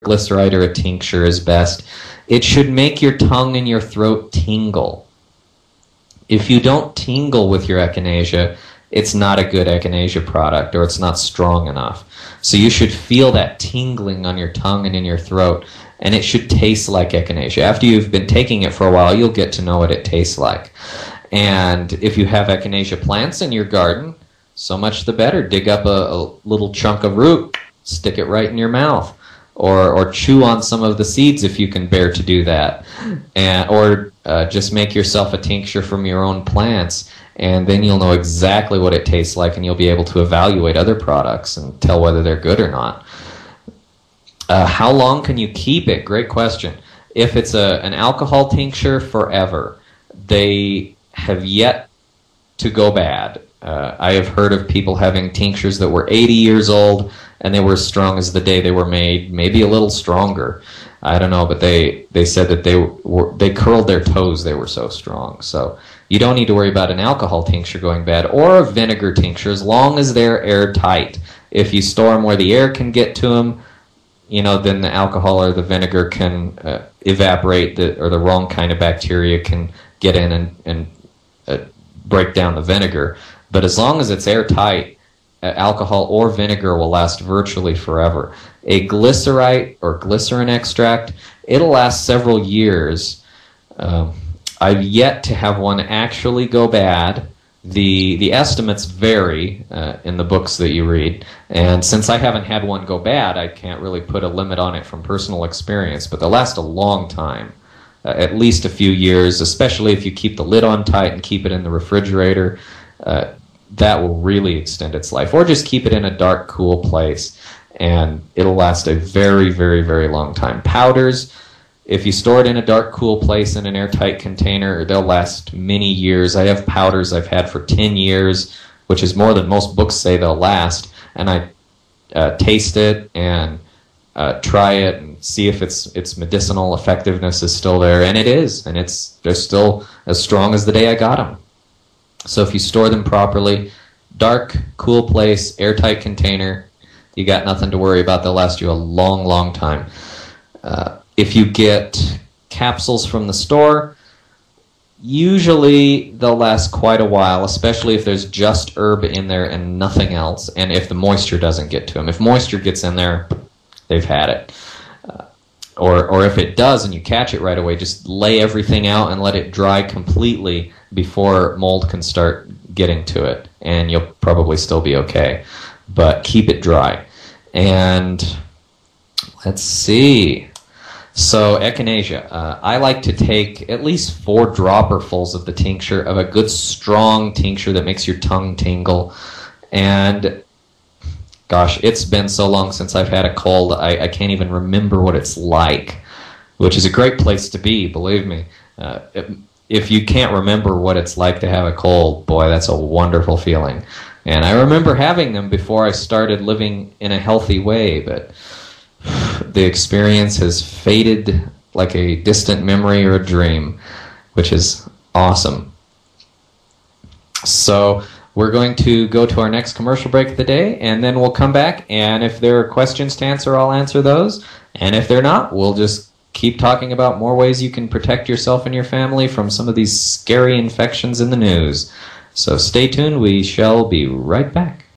glyceride or a tincture is best. It should make your tongue and your throat tingle. If you don't tingle with your echinacea, it's not a good echinacea product, or it's not strong enough. So you should feel that tingling on your tongue and in your throat, and it should taste like echinacea. After you've been taking it for a while, you'll get to know what it tastes like. And if you have echinacea plants in your garden, so much the better. Dig up a little chunk of root, stick it right in your mouth, or chew on some of the seeds if you can bear to do that, or just make yourself a tincture from your own plants, and then you'll know exactly what it tastes like, and you'll be able to evaluate other products and tell whether they're good or not. How long can you keep it? Great question. If it's an alcohol tincture, forever. They have yet to go bad. I have heard of people having tinctures that were 80 years old and they were as strong as the day they were made, maybe a little stronger. I don't know, but they said that they curled their toes, they were so strong. So you don't need to worry about an alcohol tincture going bad, or a vinegar tincture, as long as they're airtight. If you store them where the air can get to them, then the alcohol or the vinegar can evaporate, or the wrong kind of bacteria can get in and break down the vinegar. But as long as it's airtight, alcohol or vinegar will last virtually forever. A glycerite or glycerin extract, it'll last several years. I've yet to have one actually go bad. The estimates vary in the books that you read, and since I haven't had one go bad, I can't really put a limit on it from personal experience, but they'll last a long time. At least a few years, especially if you keep the lid on tight and keep it in the refrigerator. That will really extend its life. Or just keep it in a dark, cool place, and it'll last a very, very, very long time. Powders, if you store it in a dark, cool place in an airtight container, they'll last many years. I have powders I've had for 10 years, which is more than most books say they'll last, and I taste it and try it and see if its medicinal effectiveness is still there, and it is, and they're still as strong as the day I got them. So if you store them properly, dark, cool place, airtight container, you got nothing to worry about. They'll last you a long, long time. If you get capsules from the store, usually they'll last quite a while, especially if there's just herb in there and nothing else, and if the moisture doesn't get to them. If moisture gets in there, they've had it. Or if it does and you catch it right away, just lay everything out and let it dry completely before mold can start getting to it, and you'll probably still be okay. But keep it dry. And let's see. So echinacea. I like to take at least 4 dropperfuls of the tincture, of a good strong tincture that makes your tongue tingle. And gosh, it's been so long since I've had a cold, I can't even remember what it's like, which is a great place to be, believe me. If you can't remember what it's like to have a cold, boy, that's a wonderful feeling. And I remember having them before I started living in a healthy way, but the experience has faded like a distant memory or a dream, which is awesome. So we're going to go to our next commercial break of the day, and then we'll come back, and if there are questions to answer, I'll answer those. And if they're not, we'll just keep talking about more ways you can protect yourself and your family from some of these scary infections in the news. So stay tuned. We shall be right back.